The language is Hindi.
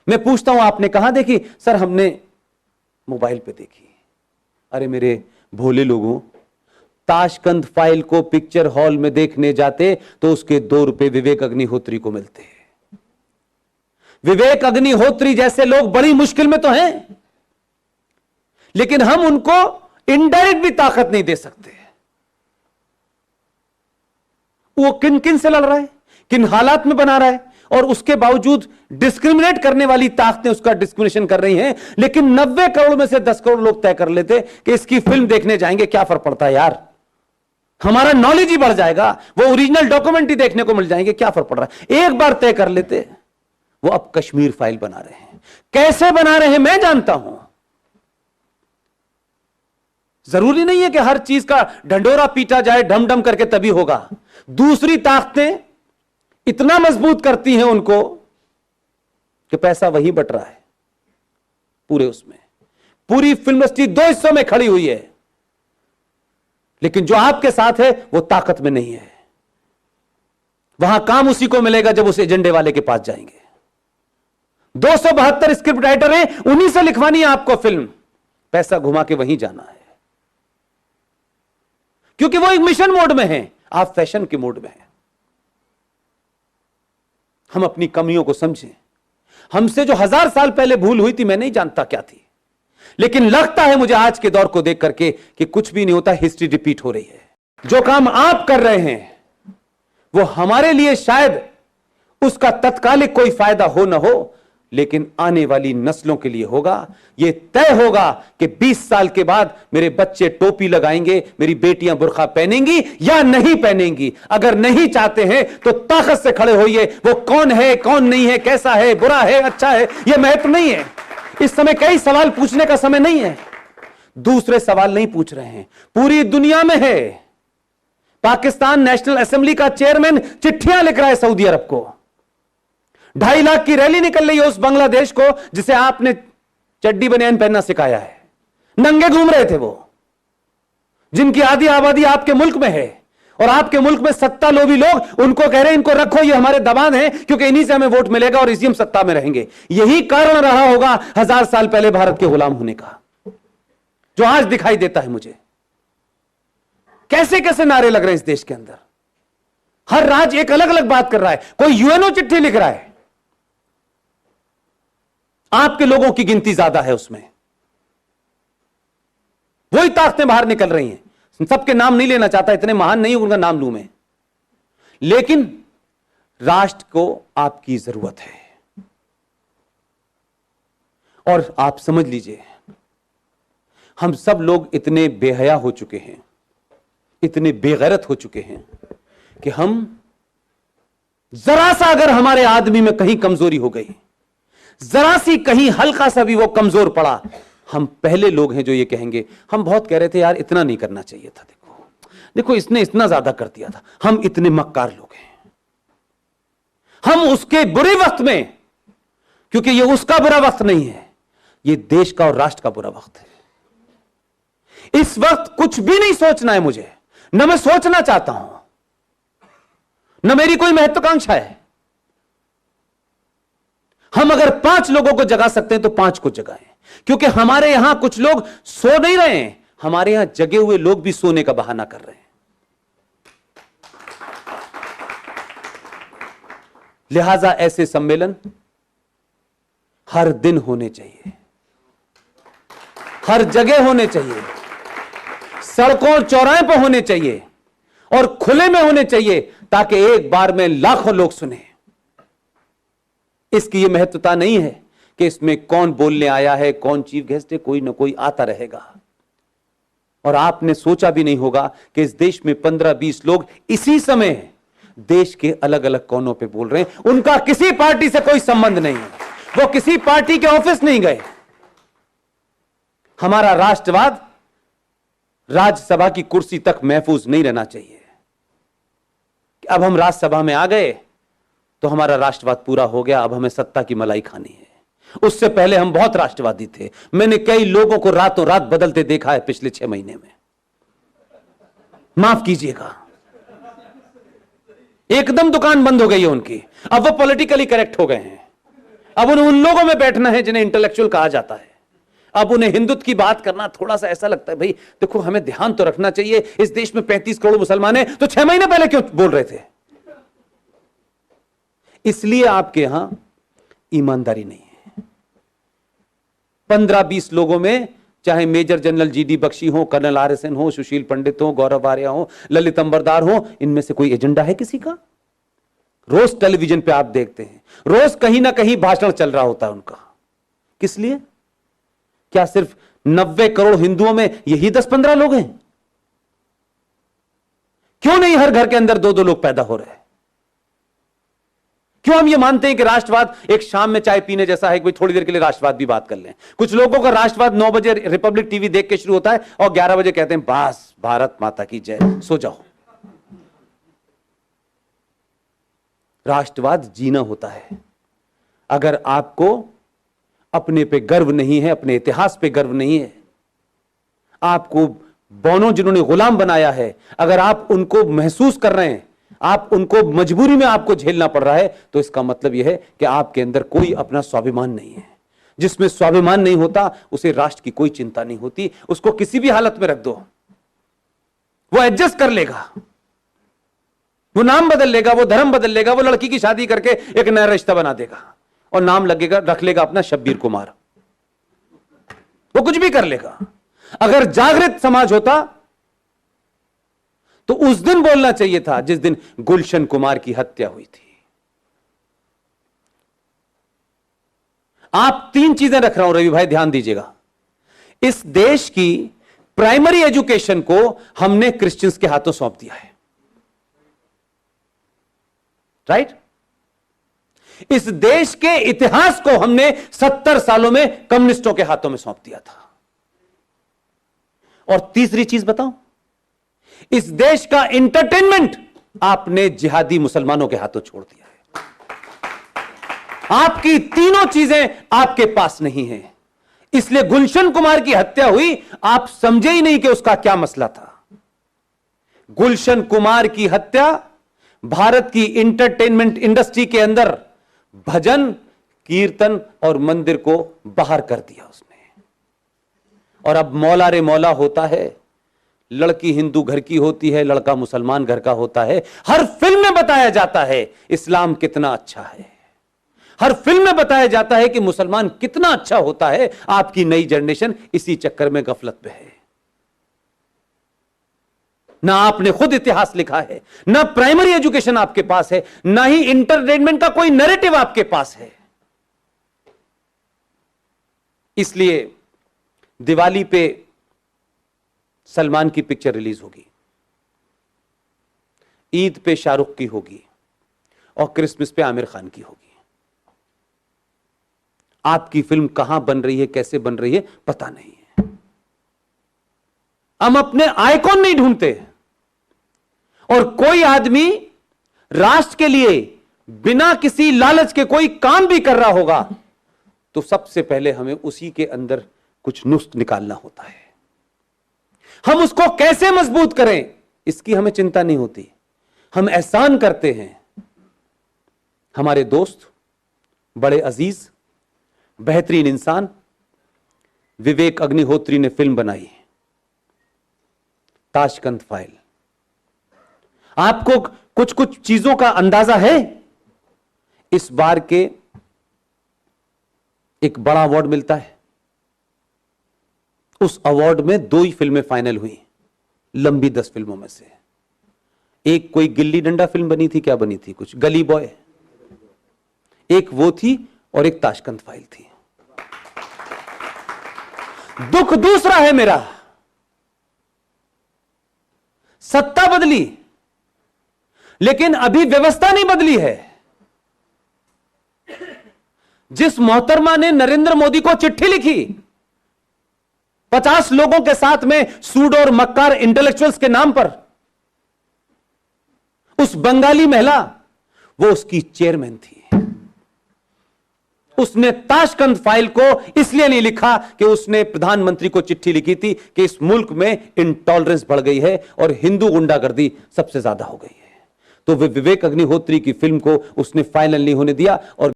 मैं पूछता हूं आपने कहां देखी? सर हमने मोबाइल पे देखी। अरे मेरे भोले लोगों, ताशकंद फाइल को पिक्चर हॉल में देखने जाते तो उसके 2 रुपए विवेक अग्निहोत्री को मिलते हैं। विवेक अग्निहोत्री जैसे लोग बड़ी मुश्किल में तो हैं, लेकिन हम उनको इनडायरेक्ट भी ताकत नहीं दे सकते। वो किन किन से लड़ रहा है, किन हालात में बना रहा है, और उसके बावजूद डिस्क्रिमिनेट करने वाली ताकतें उसका डिस्क्रिमिनेशन कर रही हैं। लेकिन 90 करोड़ में से 10 करोड़ लोग तय कर लेते कि इसकी फिल्म देखने जाएंगे, क्या फर्क पड़ता है यार, हमारा नॉलेज ही बढ़ जाएगा, वो ओरिजिनल डॉक्यूमेंट ही देखने को मिल जाएंगे, क्या फर्क पड़ रहा है। एक बार तय कर लेते। वो अब कश्मीर फाइल बना रहे हैं। कैसे बना रहे हैं मैं जानता हूं। जरूरी नहीं है कि हर चीज का ढंडोरा पीटा जाए ढम ढम करके तभी होगा। दूसरी ताकतें इतना मजबूत करती हैं उनको कि पैसा वही बट रहा है पूरे उसमें। पूरी फिल्म इंडस्ट्री 2 हिस्सों में खड़ी हुई है, लेकिन जो आपके साथ है वो ताकत में नहीं है। वहां काम उसी को मिलेगा जब उस एजेंडे वाले के पास जाएंगे। 272 स्क्रिप्ट राइटर हैं, उन्हीं से लिखवानी है आपको फिल्म, पैसा घुमा के वहीं जाना है, क्योंकि वो एक मिशन मोड में है, आप फैशन के मोड में हैं। हम अपनी कमियों को समझें। हमसे जो 1000 साल पहले भूल हुई थी मैं नहीं जानता क्या थी, लेकिन लगता है मुझे आज के दौर को देख करके कि कुछ भी नहीं होता, हिस्ट्री रिपीट हो रही है। जो काम आप कर रहे हैं वो हमारे लिए शायद उसका तत्कालिक कोई फायदा हो ना हो, लेकिन आने वाली नस्लों के लिए होगा। यह तय होगा कि 20 साल के बाद मेरे बच्चे टोपी लगाएंगे, मेरी बेटियां बुर्का पहनेंगी या नहीं पहनेंगी। अगर नहीं चाहते हैं तो ताकत से खड़े होइए। वो कौन है, कौन नहीं है, कैसा है, बुरा है, अच्छा है, यह महत्व नहीं है। इस समय कई सवाल पूछने का समय नहीं है। दूसरे सवाल नहीं पूछ रहे हैं, पूरी दुनिया में है। पाकिस्तान नेशनल असेंबली का चेयरमैन चिट्ठियां लिख रहा है सऊदी अरब को। 2.5 लाख की रैली निकल रही है उस बांग्लादेश को जिसे आपने चड्डी बनियान पहनना सिखाया है। नंगे घूम रहे थे वो, जिनकी आधी आबादी आपके मुल्क में है, और आपके मुल्क में सत्ता लोभी लोग उनको कह रहे हैं इनको रखो, ये हमारे दबान है, क्योंकि इन्हीं से हमें वोट मिलेगा और इसी हम सत्ता में रहेंगे। यही कारण रहा होगा 1000 साल पहले भारत के गुलाम होने का, जो आज दिखाई देता है मुझे। कैसे कैसे नारे लग रहे हैं इस देश के अंदर। हर राज्य एक अलग अलग बात कर रहा है। कोई यूएनओ चिट्ठी लिख रहा है, आपके लोगों की गिनती ज्यादा है उसमें। वही ताकतें बाहर निकल रही हैं। सबके नाम नहीं लेना चाहता, इतने महान नहीं उनका नाम लूं मैं, लेकिन राष्ट्र को आपकी जरूरत है। और आप समझ लीजिए, हम सब लोग इतने बेहया हो चुके हैं, इतने बेगैरत हो चुके हैं कि हम जरा सा अगर हमारे आदमी में कहीं कमजोरी हो गई, जरा सी कहीं हल्का सा भी वो कमजोर पड़ा, हम पहले लोग हैं जो ये कहेंगे। हम बहुत कह रहे थे यार इतना नहीं करना चाहिए था, देखो देखो इसने इतना ज्यादा कर दिया था, हम इतने मक्कार लोग हैं। हम उसके बुरे वक्त में, क्योंकि ये उसका बुरा वक्त नहीं है, ये देश का और राष्ट्र का बुरा वक्त है। इस वक्त कुछ भी नहीं सोचना है मुझे, न मैं सोचना चाहता हूं, न मेरी कोई महत्वाकांक्षा है। हम अगर 5 लोगों को जगा सकते हैं तो 5 को जगाएं, क्योंकि हमारे यहां कुछ लोग सो नहीं रहे हैं, हमारे यहां जगे हुए लोग भी सोने का बहाना कर रहे हैं। लिहाजा ऐसे सम्मेलन हर दिन होने चाहिए, हर जगह होने चाहिए, सड़कों और चौराहे पर होने चाहिए और खुले में होने चाहिए, ताकि एक बार में लाखों लोग सुने। इसकी यह महत्वता नहीं है कि इसमें कौन बोलने आया है, कौन चीफ गेस्ट है, कोई ना कोई आता रहेगा। और आपने सोचा भी नहीं होगा कि इस देश में 15-20 लोग इसी समय देश के अलग अलग कोनों पे बोल रहे हैं। उनका किसी पार्टी से कोई संबंध नहीं है, वो किसी पार्टी के ऑफिस नहीं गए। हमारा राष्ट्रवाद राज्यसभा की कुर्सी तक महफूज नहीं रहना चाहिए। अब हम राज्यसभा में आ गए तो हमारा राष्ट्रवाद पूरा हो गया, अब हमें सत्ता की मलाई खानी है। उससे पहले हम बहुत राष्ट्रवादी थे। मैंने कई लोगों को रातों रात बदलते देखा है पिछले 6 महीने में, माफ कीजिएगा। एकदम दुकान बंद हो गई है उनकी, अब वो पॉलिटिकली करेक्ट हो गए हैं। अब उन्हें उन लोगों में बैठना है जिन्हें इंटेलेक्चुअल कहा जाता है। अब उन्हें हिंदुत्व की बात करना थोड़ा सा ऐसा लगता है, भाई देखो हमें ध्यान तो रखना चाहिए, इस देश में 35 करोड़ मुसलमान हैं, तो 6 महीने पहले क्यों बोल रहे थे? इसलिए आपके यहां ईमानदारी नहीं है। 15-20 लोगों में, चाहे मेजर जनरल जीडी बख्शी हो, कर्नल RSN हो, सुशील पंडित हो, गौरव आर्या हो, ललित अंबरदार हो, इनमें से कोई एजेंडा है किसी का? रोज टेलीविजन पे आप देखते हैं, रोज कहीं ना कहीं भाषण चल रहा होता है उनका। किस लिए? क्या सिर्फ 90 करोड़ हिंदुओं में यही 10-15 लोग हैं? क्यों नहीं हर घर के अंदर 2-2 लोग पैदा हो रहे हैं? क्यों हम ये मानते हैं कि राष्ट्रवाद एक शाम में चाय पीने जैसा है, कोई थोड़ी देर के लिए राष्ट्रवाद भी बात कर लें? कुछ लोगों का राष्ट्रवाद 9 बजे रिपब्लिक टीवी देख के शुरू होता है और 11 बजे कहते हैं बस भारत माता की जय, सो जाओ। राष्ट्रवाद जीना होता है। अगर आपको अपने पे गर्व नहीं है, अपने इतिहास पे गर्व नहीं है, आपको बौनों जिन्होंने गुलाम बनाया है, अगर आप उनको महसूस कर रहे हैं, आप उनको मजबूरी में आपको झेलना पड़ रहा है, तो इसका मतलब यह है कि आपके अंदर कोई अपना स्वाभिमान नहीं है। जिसमें स्वाभिमान नहीं होता उसे राष्ट्र की कोई चिंता नहीं होती। उसको किसी भी हालत में रख दो, वो एडजस्ट कर लेगा, वो नाम बदल लेगा, वो धर्म बदल लेगा, वो लड़की की शादी करके एक नया रिश्ता बना देगा और नाम लगेगा, रख लेगा अपना शब्बीर कुमार। वो कुछ भी कर लेगा। अगर जागृत समाज होता तो उस दिन बोलना चाहिए था जिस दिन गुलशन कुमार की हत्या हुई थी। आप 3 चीजें रख रहा हूं रवि भाई, ध्यान दीजिएगा। इस देश की प्राइमरी एजुकेशन को हमने क्रिश्चियंस के हाथों सौंप दिया है, राइट? इस देश के इतिहास को हमने 70 सालों में कम्युनिस्टों के हाथों में सौंप दिया था। और तीसरी चीज बताऊं, इस देश का एंटरटेनमेंट आपने जिहादी मुसलमानों के हाथों छोड़ दिया है। आपकी तीनों चीजें आपके पास नहीं है, इसलिए गुलशन कुमार की हत्या हुई, आप समझे ही नहीं कि उसका क्या मसला था। गुलशन कुमार की हत्या भारत की एंटरटेनमेंट इंडस्ट्री के अंदर भजन, कीर्तन और मंदिर को बाहर कर दिया उसने। और अब मौला रे मौला होता है, लड़की हिंदू घर की होती है, लड़का मुसलमान घर का होता है। हर फिल्म में बताया जाता है इस्लाम कितना अच्छा है, हर फिल्म में बताया जाता है कि मुसलमान कितना अच्छा होता है। आपकी नई जनरेशन इसी चक्कर में गफलत में है। ना आपने खुद इतिहास लिखा है, ना प्राइमरी एजुकेशन आपके पास है, ना ही इंटरटेनमेंट का कोई नैरेटिव आपके पास है। इसलिए दिवाली पे सलमान की पिक्चर रिलीज होगी, ईद पे शाहरुख की होगी और क्रिसमस पे आमिर खान की होगी। आपकी फिल्म कहां बन रही है, कैसे बन रही है, पता नहीं है। हम अपने आइकॉन नहीं ढूंढते। और कोई आदमी राष्ट्र के लिए बिना किसी लालच के कोई काम भी कर रहा होगा तो सबसे पहले हमें उसी के अंदर कुछ नुस्ख निकालना होता है। हम उसको कैसे मजबूत करें इसकी हमें चिंता नहीं होती। हम एहसान करते हैं। हमारे दोस्त, बड़े अजीज, बेहतरीन इंसान विवेक अग्निहोत्री ने फिल्म बनाई ताशकंद फाइल। आपको कुछ कुछ चीजों का अंदाजा है? इस बार के एक बड़ा अवार्ड मिलता है, उस अवार्ड में 2 ही फिल्में फाइनल हुई लंबी 10 फिल्मों में से। एक कोई गिल्ली डंडा फिल्म बनी थी, क्या बनी थी, कुछ गली बॉय, एक वो थी और एक ताशकंद फाइल थी। दुख दूसरा है मेरा, सत्ता बदली लेकिन अभी व्यवस्था नहीं बदली है। जिस मोहतरमा ने नरेंद्र मोदी को चिट्ठी लिखी 50 लोगों के साथ में सूड और मक्कार इंटेलेक्चुअल्स के नाम पर, उस बंगाली महिला वो उसकी चेयरमैन थी। उसने ताशकंद फाइल को इसलिए नहीं लिखा कि उसने प्रधानमंत्री को चिट्ठी लिखी थी कि इस मुल्क में इंटॉलरेंस बढ़ गई है और हिंदू गुंडागर्दी सबसे ज्यादा हो गई है। तो वे विवेक अग्निहोत्री की फिल्म को उसने फाइनल नहीं होने दिया और